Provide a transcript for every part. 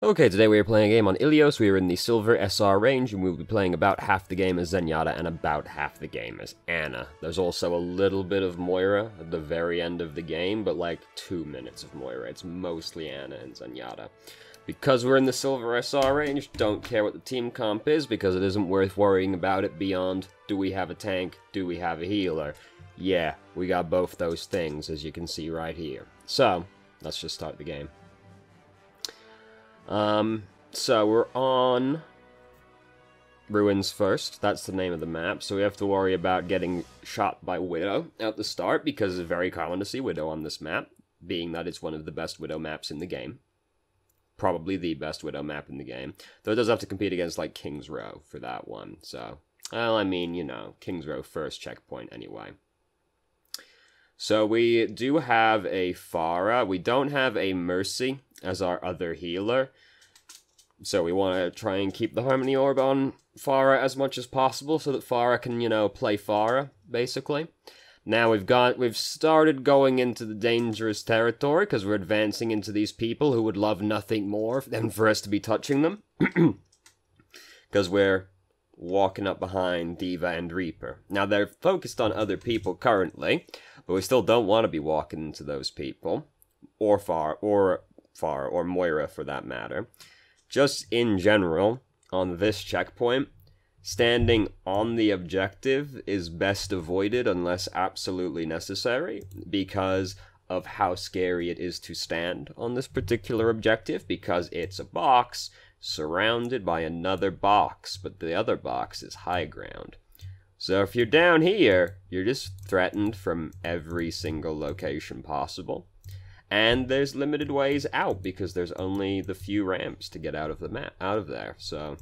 Okay, today we are playing a game on Ilios. We are in the Silver SR range, and we'll be playing about half the game as Zenyatta and about half the game as Ana. There's also a little bit of Moira at the very end of the game, but like 2 minutes of Moira. It's mostly Ana and Zenyatta. Because we're in the Silver SR range, don't care what the team comp is, because it isn't worth worrying about it beyond, do we have a tank, do we have a healer? Yeah, we got both those things, as you can see right here. So, let's just start the game. So we're on Ruins first. That's the name of the map. So we have to worry about getting shot by Widow at the start, because it's very common to see Widow on this map, being that it's one of the best Widow maps in the game. Probably the best Widow map in the game. Though it does have to compete against, like, King's Row for that one. So, well, I mean, you know, King's Row first checkpoint anyway. So we do have a Pharah. We don't have a Mercy as our other healer. So we want to try and keep the Harmony Orb on Pharah as much as possible so that Pharah can, you know, play Pharah, basically. Now we've started going into the dangerous territory because we're advancing into these people who would love nothing more than for us to be touching them. Because we're walking up behind D.Va and Reaper. Now they're focused on other people currently, but we still don't want to be walking into those people. Or Moira for that matter. Just in general, on this checkpoint, standing on the objective is best avoided unless absolutely necessary, because of how scary it is to stand on this particular objective, because it's a box surrounded by another box, but the other box is high ground. So if you're down here, you're just threatened from every single location possible. And there's limited ways out, because there's only the few ramps to get out of the map, out of there. So,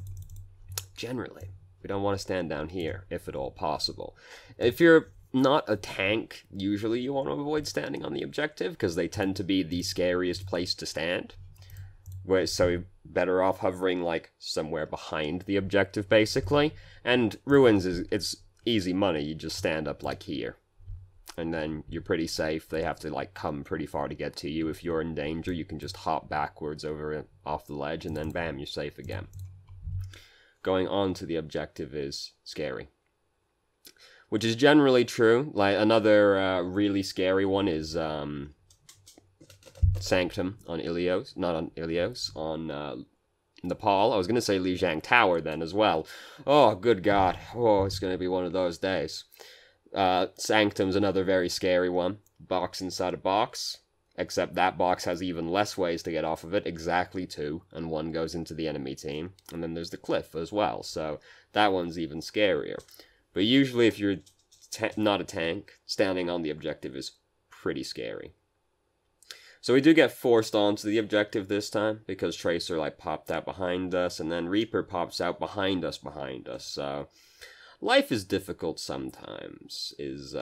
generally, we don't want to stand down here, if at all possible. If you're not a tank, usually you want to avoid standing on the objective, because they tend to be the scariest place to stand. So you're better off hovering, like, somewhere behind the objective, basically. And Ruins it's easy money, you just stand up, like, here. And then you're pretty safe. They have to, like, come pretty far to get to you. If you're in danger, you can just hop backwards over it, off the ledge, and then bam, you're safe again. Going on to the objective is scary. Which is generally true. Like, another really scary one is Sanctum on Ilios. Not on Ilios, on Nepal. I was going to say Lijiang Tower then as well. Oh, good God. Oh, it's going to be one of those days. Sanctum's another very scary one. Box inside a box. Except that box has even less ways to get off of it. Exactly 2. And 1 goes into the enemy team. And then there's the cliff as well. So that one's even scarier. But usually if you're not a tank, standing on the objective is pretty scary. So we do get forced onto the objective this time. Because Tracer, like, popped out behind us. And then Reaper pops out behind us. So life is difficult sometimes, is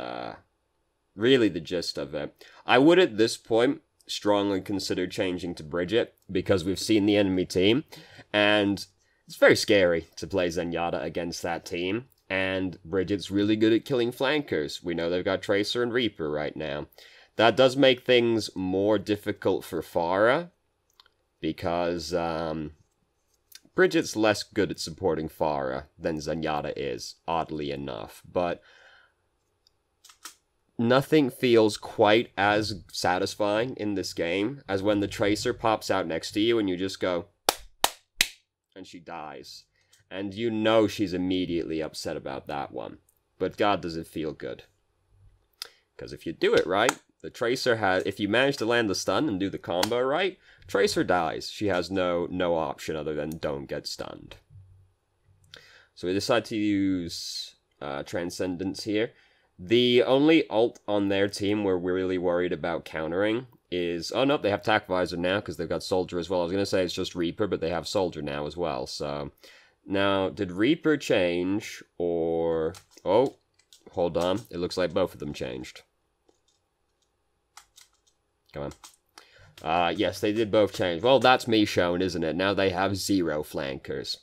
really the gist of it. I would, at this point, strongly consider changing to Bridget, because we've seen the enemy team, and it's very scary to play Zenyatta against that team, and Bridget's really good at killing flankers. We know they've got Tracer and Reaper right now. That does make things more difficult for Pharah, because Bridget's less good at supporting Pharah than Zenyatta is, oddly enough, but nothing feels quite as satisfying in this game as when the Tracer pops out next to you and you just go, and she dies. And you know she's immediately upset about that one. But God, does it feel good. Because if you do it right, the Tracer has, if you manage to land the stun and do the combo right, Tracer dies. She has no option other than don't get stunned. So we decide to use Transcendence here. The only ult on their team we're really worried about countering is... Oh, no, they have Tac Visor now because they've got Soldier as well. I was going to say it's just Reaper, but they have Soldier now as well. So, now, did Reaper change or... Oh, hold on. It looks like both of them changed. Come on. Yes, they did both change. Well, that's me shown, isn't it? Now they have 0 flankers.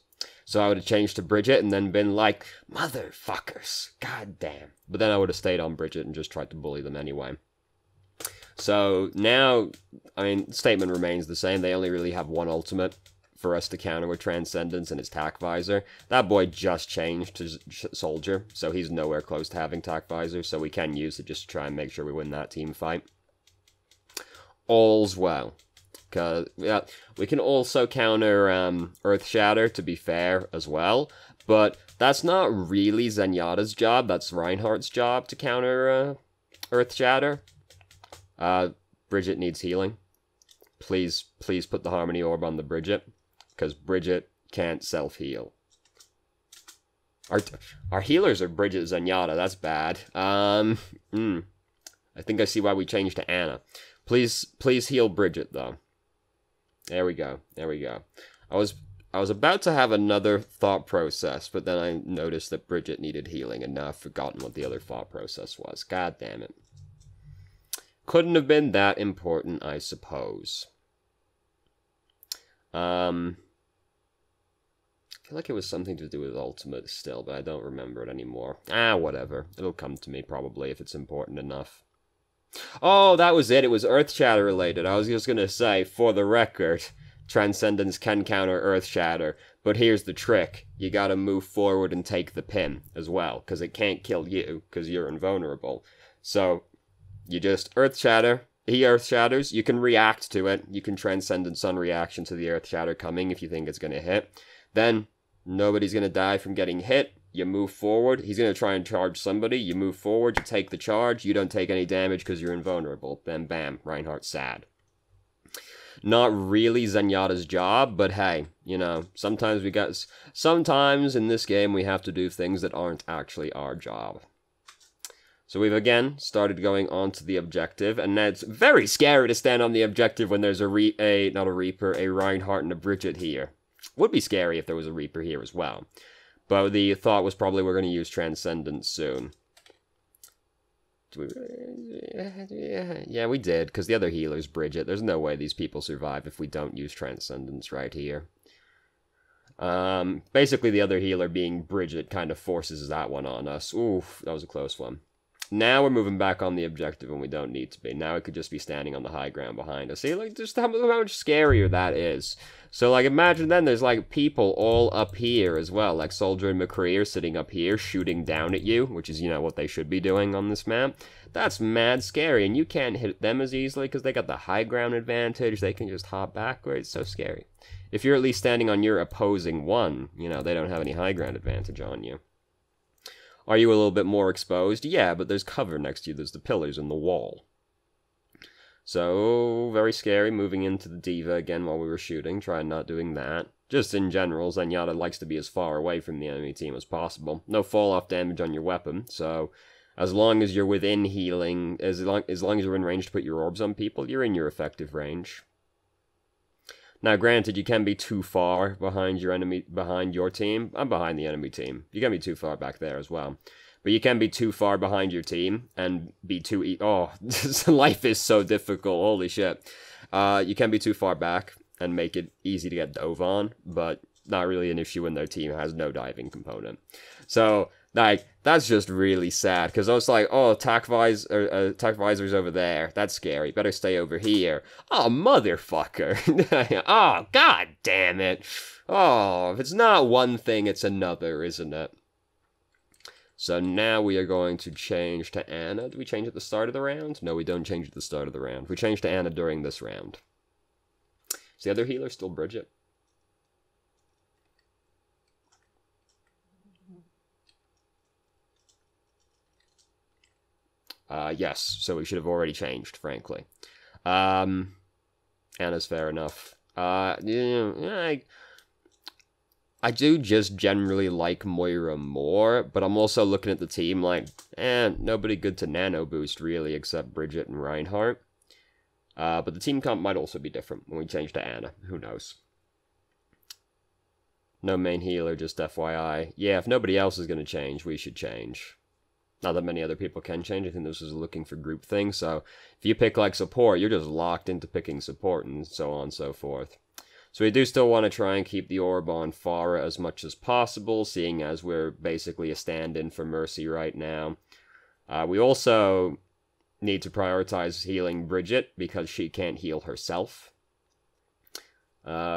So I would have changed to Bridget and then been like, motherfuckers, god damn. But then I would have stayed on Bridget and just tried to bully them anyway. So now, I mean, statement remains the same. They only really have one ultimate. for us to counter with Transcendence and his Tac Visor. That boy just changed to Soldier, so he's nowhere close to having Tac Visor, so we can use it just to try and make sure we win that team fight. All's well. Because, yeah, we can also counter Earth Shatter, to be fair, as well. But that's not really Zenyatta's job, that's Reinhardt's job to counter Earth Shatter. Bridget needs healing. Please put the Harmony Orb on the Bridget, because Bridget can't self-heal. Our healers are Bridget Zenyatta, that's bad. I think I see why we changed to Ana. Please heal Bridget, though. There we go. I was about to have another thought process, but then I noticed that Bridget needed healing, and now I've forgotten what the other thought process was. God damn it. Couldn't have been that important, I suppose. I feel like it was something to do with Ultimate still, but I don't remember it anymore. Whatever. It'll come to me, probably, if it's important enough. Oh, that was it. It was Earth Shatter related. I was just gonna say, for the record, Transcendence can counter Earth Shatter, but here's the trick. You gotta move forward and take the pin as well, because it can't kill you, because you're invulnerable. So, you just Earth Shatter. He Earth Shatters. You can react to it. You can Transcendence on reaction to the Earth Shatter coming if you think it's gonna hit. Then, nobody's gonna die from getting hit. You move forward. He's going to try and charge somebody. You move forward. You take the charge. You don't take any damage because you're invulnerable. Then bam, Reinhardt's sad. Not really Zenyatta's job, but hey, you know, sometimes in this game we have to do things that aren't actually our job. So we've again started going on to the objective, and it's very scary to stand on the objective when there's a Reinhardt and a Bridget here. Would be scary if there was a Reaper here as well. But the thought was probably we're going to use Transcendence soon. Yeah, we did, because the other healer's Bridget. There's no way these people survive if we don't use Transcendence right here. Basically, the other healer being Bridget kind of forces that one on us. Oof, that was a close one. Now we're moving back on the objective when we don't need to be. Now it could just be standing on the high ground behind us. See, like, just how much scarier that is. So, like, imagine then there's, like, people all up here as well. Like, Soldier and McCree are sitting up here shooting down at you, which is, you know, what they should be doing on this map. That's mad scary, and you can't hit them as easily because they got the high ground advantage. They can just hop backwards. So scary. If you're at least standing on your opposing one, you know, they don't have any high ground advantage on you. Are you a little bit more exposed? Yeah, but there's cover next to you. There's the pillars and the wall. So, very scary moving into the Diva again while we were shooting. Try not doing that. Just in general, Zenyatta likes to be as far away from the enemy team as possible. No fall-off damage on your weapon, so as long as you're within healing, as long as you're in range to put your orbs on people, you're in your effective range. Now, granted, you can be too far behind your team. I'm behind the enemy team. You can be too far back there as well. But you can be too far behind your team and be too... Oh, life is so difficult. Holy shit. You can be too far back and make it easy to get dove on, but not really an issue when their team has no diving component. So, like, that's just really sad, because I was like, oh, Tac Visor's over there. That's scary. Better stay over here. Oh, motherfucker. Oh, god damn it. Oh, if it's not one thing, it's another, isn't it? So now we are going to change to Ana. Do we change at the start of the round? No, we don't change at the start of the round. We change to Ana during this round. Is the other healer still Bridget? Yes, so we should have already changed, frankly. Ana's fair enough. Yeah, I do just generally like Moira more, but I'm also looking at the team like, nobody good to nano boost, really, except Bridget and Reinhardt. But the team comp might also be different when we change to Ana. Who knows? No main healer, just FYI. Yeah, if nobody else is going to change, we should change. Not that many other people can change. I think this is looking for group thing, so if you pick, like, support, you're just locked into picking support, and so on and so forth. So we do still want to try and keep the orb on Pharah as much as possible, seeing as we're basically a stand-in for Mercy right now. We also need to prioritize healing Bridget, because she can't heal herself.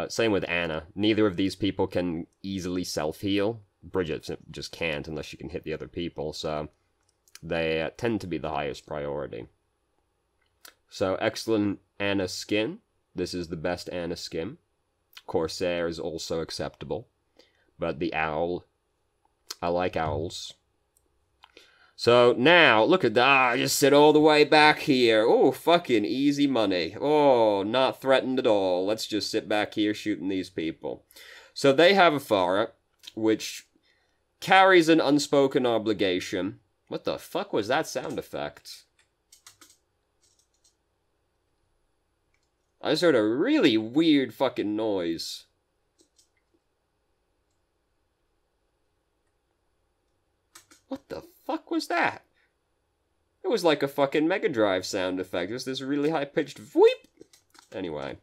Same with Ana. Neither of these people can easily self-heal. Bridget just can't unless she can hit the other people, so they tend to be the highest priority. So, excellent Ana skin. This is the best Ana skin. Corsair is also acceptable. But the owl, I like owls. So now, look at that, I just sit all the way back here. Oh, fucking easy money. Oh, not threatened at all. Let's just sit back here shooting these people. So they have a Farah, which carries an unspoken obligation. What the fuck was that sound effect? I just heard a really weird fucking noise. What the fuck was that? It was like a fucking Mega Drive sound effect. Just this really high-pitched whoop. Anyway.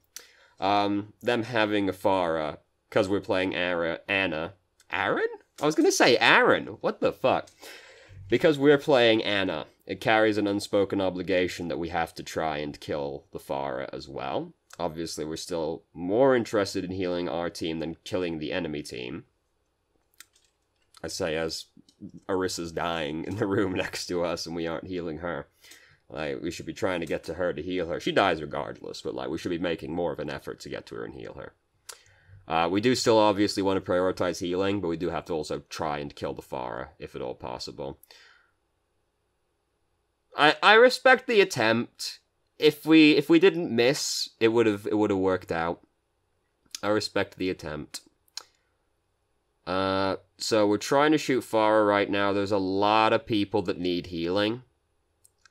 Them having a Farah, because we're playing Ana. Aaron? I was gonna say Aaron. What the fuck? Because we're playing Ana, it carries an unspoken obligation that we have to try and kill the Farah as well. Obviously, we're still more interested in healing our team than killing the enemy team. I say as Arissa's dying in the room next to us and we aren't healing her. Like, we should be trying to get to her to heal her. She dies regardless, but like, we should be making more of an effort to get to her and heal her. We do still obviously want to prioritize healing, but we do have to also try and kill the Farah, if at all possible. I respect the attempt. If we didn't miss, it would have worked out. I respect the attempt. So we're trying to shoot Farah right now. There's a lot of people that need healing.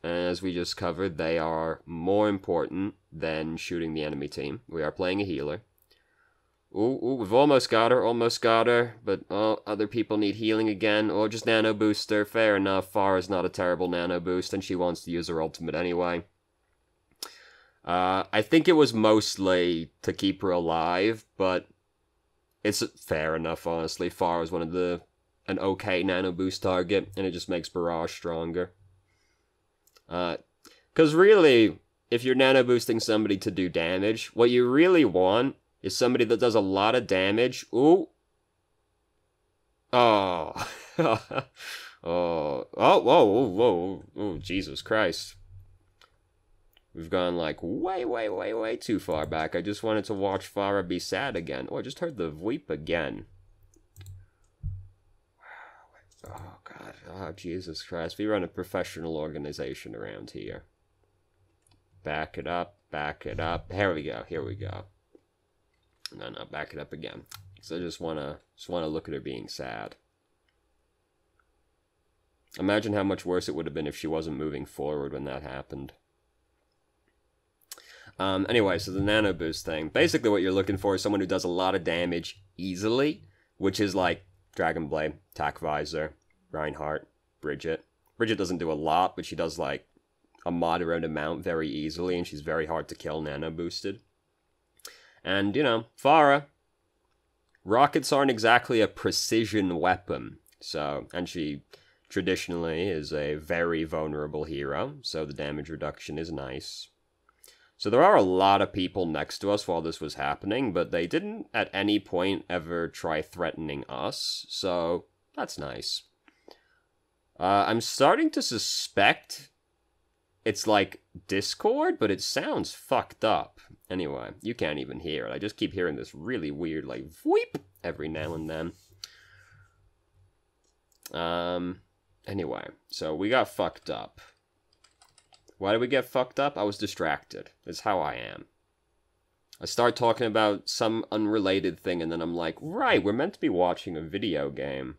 And as we just covered, they are more important than shooting the enemy team. We are playing a healer. Ooh, we've almost got her, but other people need healing again. Or just nano booster, fair enough. Farah's not a terrible nano boost, and she wants to use her ultimate anyway. I think it was mostly to keep her alive, but it's fair enough, honestly. Farah's an okay nano boost target, and it just makes Barrage stronger. Because really, if you're nano boosting somebody to do damage, what you really want is somebody that does a lot of damage. Ooh. Oh. Whoa, Jesus Christ. We've gone, like, way too far back. I just wanted to watch Farah be sad again. Oh, I just heard the weep again. Oh, God. Oh, Jesus Christ. We run a professional organization around here. Back it up. Here we go. No, back it up again. So I just wanna look at her being sad. Imagine how much worse it would have been if she wasn't moving forward when that happened. Anyway, so the nano boost thing. Basically what you're looking for is someone who does a lot of damage easily, which is like Dragonblade, Tac Visor, Reinhardt, Bridget. Bridget doesn't do a lot, but she does like a moderate amount very easily, and she's very hard to kill nano boosted. And, you know, Farah, rockets aren't exactly a precision weapon, so, and she traditionally is a very vulnerable hero, so the damage reduction is nice. So there are a lot of people next to us while this was happening, but they didn't at any point ever try threatening us, so that's nice. I'm starting to suspect it's like Discord, but it sounds fucked up. Anyway, you can't even hear it. I just keep hearing this really weird, like, whoop every now and then. Anyway, so we got fucked up. Why did we get fucked up? I was distracted. It's how I am. I start talking about some unrelated thing, and then I'm like, right, we're meant to be watching a video game.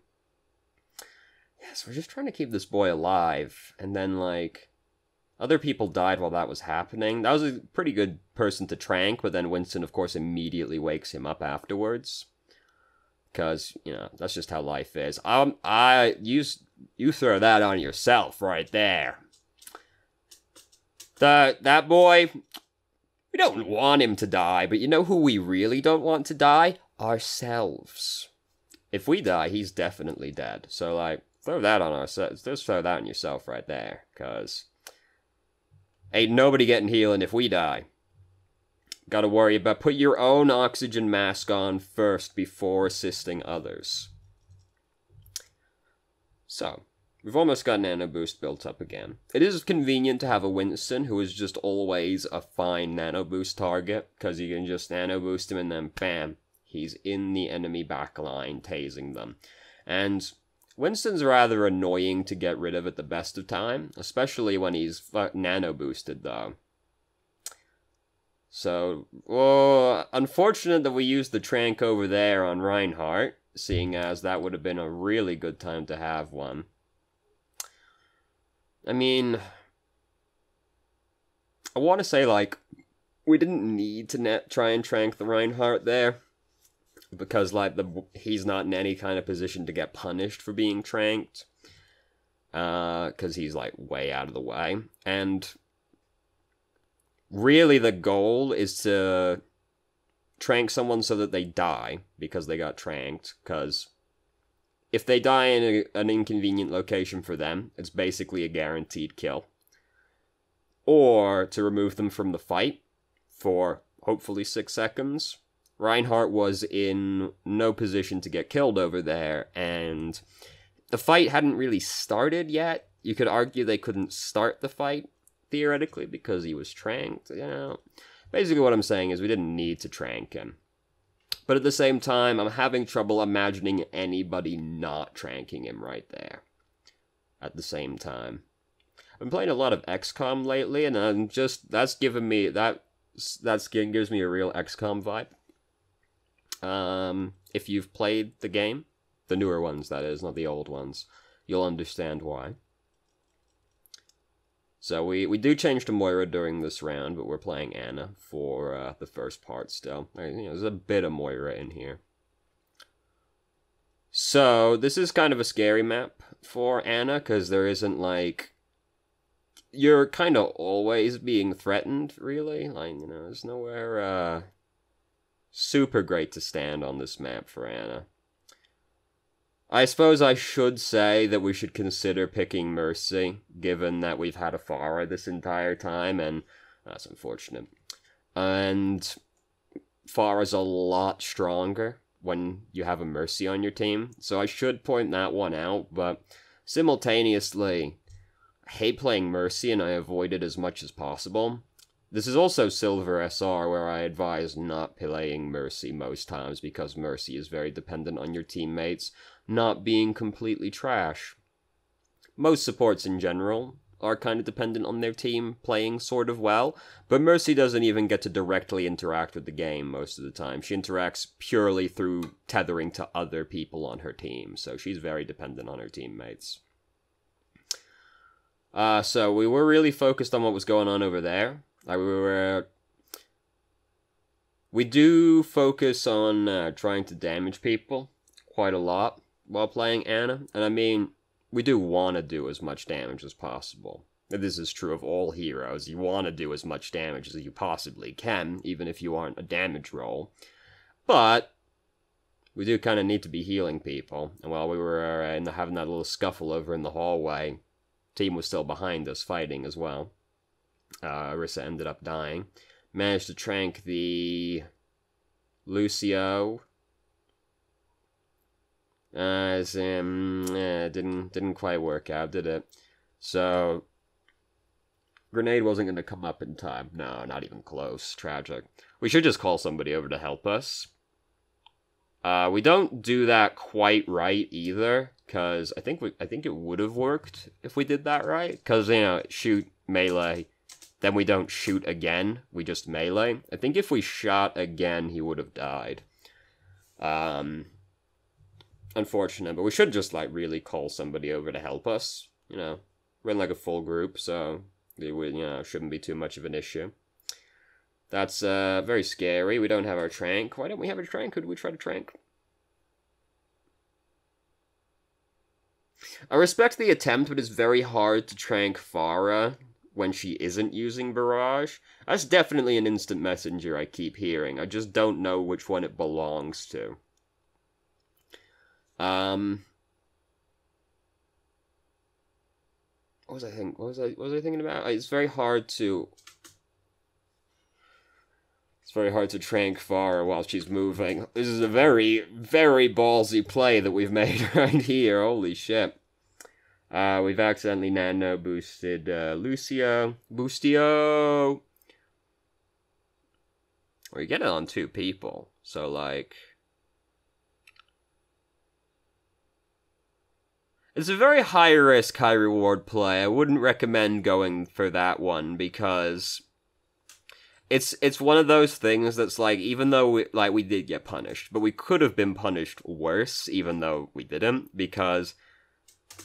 Yes, we're just trying to keep this boy alive. And then, like, other people died while that was happening. That was a pretty good person to trank, but then Winston, of course, immediately wakes him up afterwards. Because, you know, that's just how life is. You throw that on yourself right there. That boy, we don't want him to die, but you know who we really don't want to die? Ourselves. If we die, he's definitely dead. So, like, throw that on ourselves. Just throw that on yourself right there, because ain't nobody getting healing if we die. gotta worry about, put your own oxygen mask on first before assisting others. So, we've almost got Nano Boost built up again. It is convenient to have a Winston who is just always a fine Nano Boost target, because you can just Nano Boost him and then bam, he's in the enemy backline tasing them. And Winston's rather annoying to get rid of at the best of time, especially when he's Nano Boosted though. So, well, unfortunate that we used the Trank over there on Reinhardt, seeing as that would have been a really good time to have one. I mean, I want to say, like, we didn't need to try and Trank the Reinhardt there, because, like, he's not in any kind of position to get punished for being Tranked, because he's, like, way out of the way, and really, the goal is to Trank someone so that they die because they got Tranked, because if they die in an inconvenient location for them, it's basically a guaranteed kill. Or to remove them from the fight for, hopefully, 6 seconds. Reinhardt was in no position to get killed over there, and the fight hadn't really started yet. You could argue they couldn't start the fight, theoretically, because he was Tranked, you know. Basically what I'm saying is we didn't need to Trank him. But at the same time, I'm having trouble imagining anybody not Tranking him right there. At the same time. I've been playing a lot of XCOM lately, and I'm just, that's giving me, that gives me a real XCOM vibe. If you've played the game, the newer ones that is, not the old ones, you'll understand why. So we do change to Moira during this round, but we're playing Ana for the first part still. You know, there's a bit of Moira in here. So this is kind of a scary map for Ana, because there isn't, like, you're kind of always being threatened, really. Like, you know, there's nowhere super great to stand on this map for Ana. I suppose I should say that we should consider picking Mercy, given that we've had a Pharah this entire time, and that's unfortunate. And Pharah's a lot stronger when you have a Mercy on your team, so I should point that one out, but simultaneously, I hate playing Mercy and I avoid it as much as possible. This is also Silver SR, where I advise not playing Mercy most times, because Mercy is very dependent on your teammates not being completely trash. Most supports in general are kind of dependent on their team playing sort of well, but Mercy doesn't even get to directly interact with the game most of the time. She interacts purely through tethering to other people on her team, so she's very dependent on her teammates. So we were really focused on what was going on over there. We do focus on trying to damage people quite a lot while playing Ana, and I mean, we do want to do as much damage as possible. This is true of all heroes. You want to do as much damage as you possibly can, even if you aren't a damage roll. But we do kind of need to be healing people, and while we were having that little scuffle over in the hallway, team was still behind us fighting as well. Orisa ended up dying. Managed to Trank the Lucio. Didn't quite work out, did it? So, Grenade wasn't going to come up in time. No, not even close. Tragic. We should just call somebody over to help us. We don't do that quite right either, because I think it would have worked if we did that right. Because, you know, shoot, melee, then we don't shoot again, we just melee. I think if we shot again, he would have died. Unfortunate, but we should just, like, really call somebody over to help us. You know, we're in, like, a full group, so it would, you know, shouldn't be too much of an issue. That's very scary. We don't have our Trank. Why don't we have a Trank? Could we try to Trank? I respect the attempt, but it's very hard to Trank Pharah when she isn't using Barrage. That's definitely an instant messenger I keep hearing. I just don't know which one it belongs to. What was I thinking about? It's very hard to It's very hard to trank Farah while she's moving. This is a very, very ballsy play that we've made right here. Holy shit. We've accidentally nano boosted Lucio. Boostio! Well, you get it on 2 people. So, like... It's a very high-risk, high-reward play. I wouldn't recommend going for that one, because... It's one of those things that's like, even though we did get punished, but we could have been punished worse, even though we didn't, because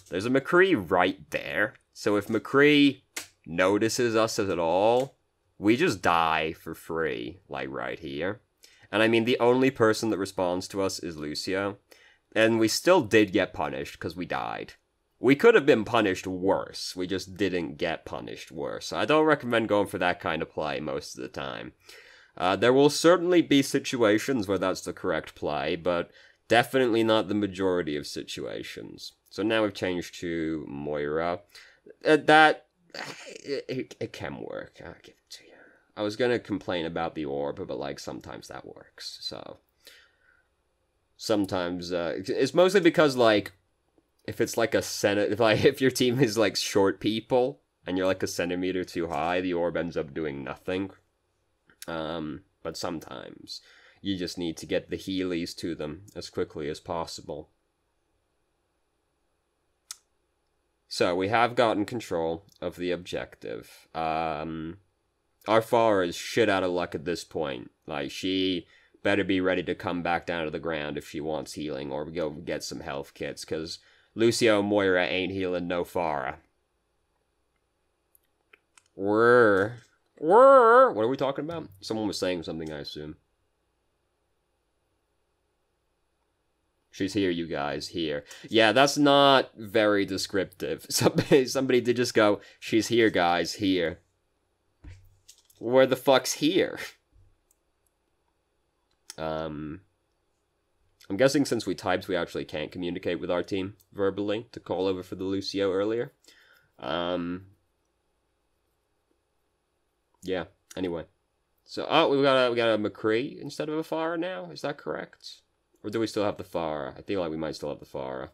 there's a McCree right there. So if McCree notices us at all, we just die for free, like right here. And I mean, the only person that responds to us is Lucio, and we still did get punished because we died. We could have been punished worse, we just didn't get punished worse. I don't recommend going for that kind of play most of the time. There will certainly be situations where that's the correct play, but definitely not the majority of situations. So now we've changed to Moira. It can work, I'll give it to you. I was gonna complain about the orb, but like, sometimes that works, so... Sometimes, it's mostly because, like, if it's like if your team is like short people and you're like a centimeter too high, the orb ends up doing nothing. But sometimes you just need to get the healies to them as quickly as possible. So we have gotten control of the objective. Our Farah is shit out of luck at this point. Like, she better be ready to come back down to the ground if she wants healing, or go get some health kits, because Lucio and Moira ain't healing no Farah. What are we talking about? Someone was saying something, I assume. She's here, you guys, here. Yeah, that's not very descriptive. Somebody did just go, she's here, guys, here. Where the fuck's here? I'm guessing since we typed, we actually can't communicate with our team verbally to call over for the Lucio earlier. Yeah, anyway. So, oh, we got a McCree instead of a Farah now? Is that correct? Or do we still have the Farah? I feel like we might still have the Farah.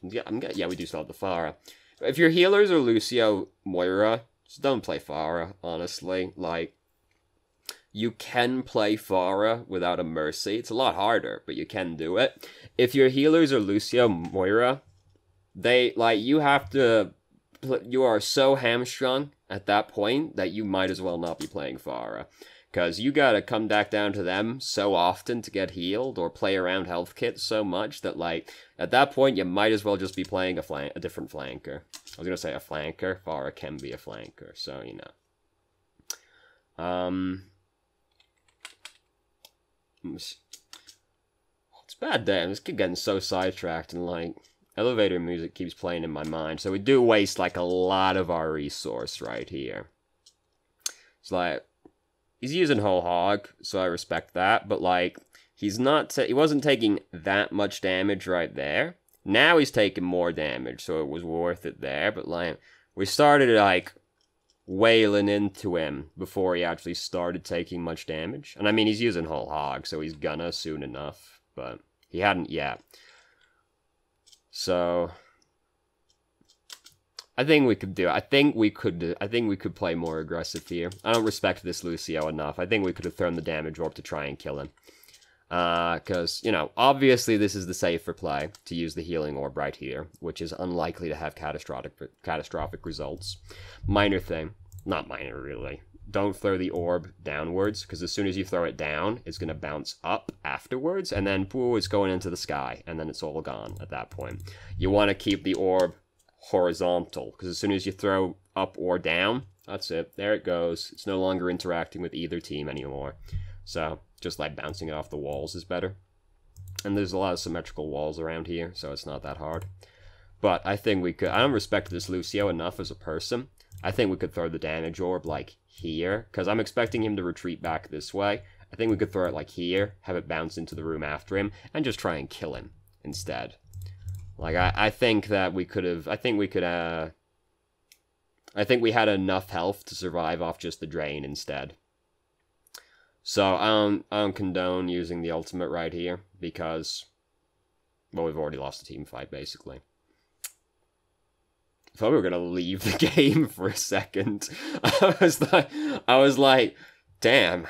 Yeah, we do still have the Farah. If your healers are Lucio, Moira, just don't play Farah, honestly. Like, you can play Farah without a Mercy. It's a lot harder, but you can do it. If your healers are Lucio, Moira, you are so hamstrung at that point that you might as well not be playing Farah. Because you gotta come back down to them so often to get healed, or play around health kits so much that, like, at that point you might as well just be playing a different flanker. I was gonna say a flanker. Farah can be a flanker, so, you know. It's a bad day. I just keep getting so sidetracked, and, like, elevator music keeps playing in my mind. So we do waste, like, a lot of our resource right here. It's like, he's using whole hog, so I respect that, but, like, he wasn't taking that much damage right there. Now he's taking more damage, so it was worth it there, but, like, we started, like, wailing into him before he actually started taking much damage. And I mean, he's using whole hog, so he's gonna soon enough, but he hadn't yet. So I think we could do it. I think we could play more aggressive here. I don't respect this Lucio enough. I think we could have thrown the damage orb to try and kill him. Because, you know, obviously this is the safer play to use the healing orb right here, which is unlikely to have catastrophic results. Minor thing. Not minor, really. Don't throw the orb downwards, because as soon as you throw it down, it's going to bounce up afterwards, and then, pooh, it's going into the sky, and then it's all gone at that point. You want to keep the orb horizontal, because as soon as you throw up or down, that's it. There it goes. It's no longer interacting with either team anymore. So, just like bouncing it off the walls is better. And there's a lot of symmetrical walls around here, so it's not that hard. But I think we could... I don't respect this Lucio enough as a person. I think we could throw the damage orb, like, here, because I'm expecting him to retreat back this way. I think we could throw it, like, here, have it bounce into the room after him, and just try and kill him instead. Like, I think that we could have... I think we could, I think we had enough health to survive off just the drain instead. So I don't condone using the ultimate right here, because, well, we've already lost the team fight, basically. I thought we were gonna leave the game for a second. I was like, damn.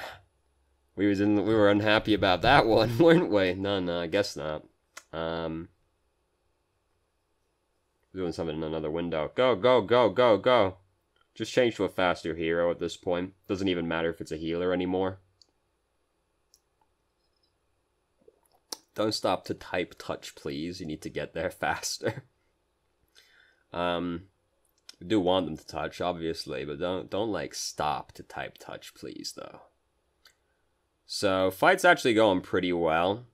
We were unhappy about that one, weren't we? No, I guess not. Doing something in another window. Go, go, go, go, go. Just change to a faster hero at this point. Doesn't even matter if it's a healer anymore. Don't stop to type touch, please. You need to get there faster. We do want them to touch, obviously, but don't like stop to type touch, please, though. So fight's actually going pretty well.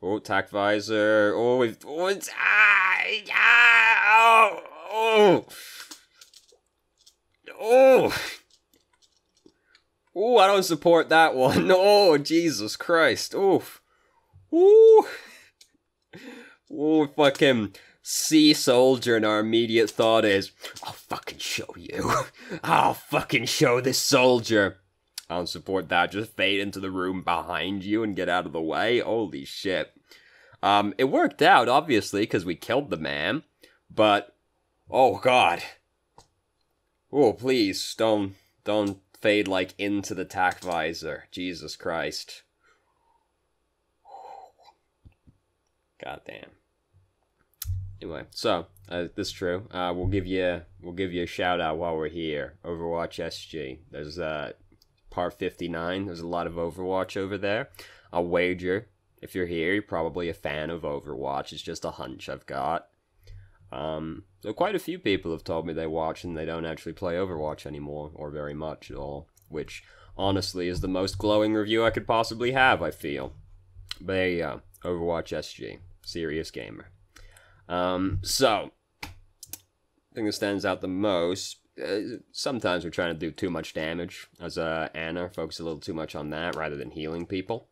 Oh, attack visor. Oh, it's Oh, I don't support that one. Oh, Jesus Christ. Oof. Ooh. Oh, fucking sea soldier, and our immediate thought is, I'll fucking show you. I'll fucking show this soldier. I don't support that. Just fade into the room behind you and get out of the way. Holy shit. It worked out, obviously, because we killed the man. But, oh god. Oh, please, don't fade, like, into the tack visor. Jesus Christ. Goddamn. Anyway, so, this is true. We'll give you a shout out while we're here. Overwatch SG. There's, part 59. There's a lot of Overwatch over there. I'll wager, if you're here, you're probably a fan of Overwatch. It's just a hunch I've got. So quite a few people have told me they watch and they don't actually play Overwatch anymore, or very much at all, which, honestly, is the most glowing review I could possibly have, I feel. But there you go. Overwatch SG. Serious gamer. So, the thing that stands out the most, sometimes we're trying to do too much damage, as Ana, focus a little too much on that rather than healing people.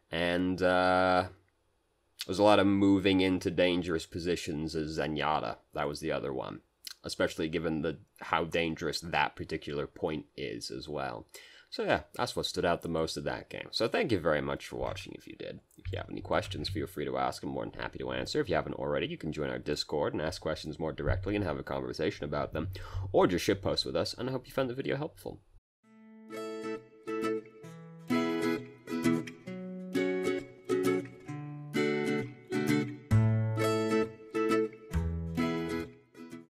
And there's a lot of moving into dangerous positions as Zenyatta. That was the other one, especially given how dangerous that particular point is as well. So yeah, that's what stood out the most of that game. So thank you very much for watching if you did. If you have any questions, feel free to ask. I'm more than happy to answer. If you haven't already, you can join our Discord and ask questions more directly and have a conversation about them. Or just shitpost with us, and I hope you found the video helpful.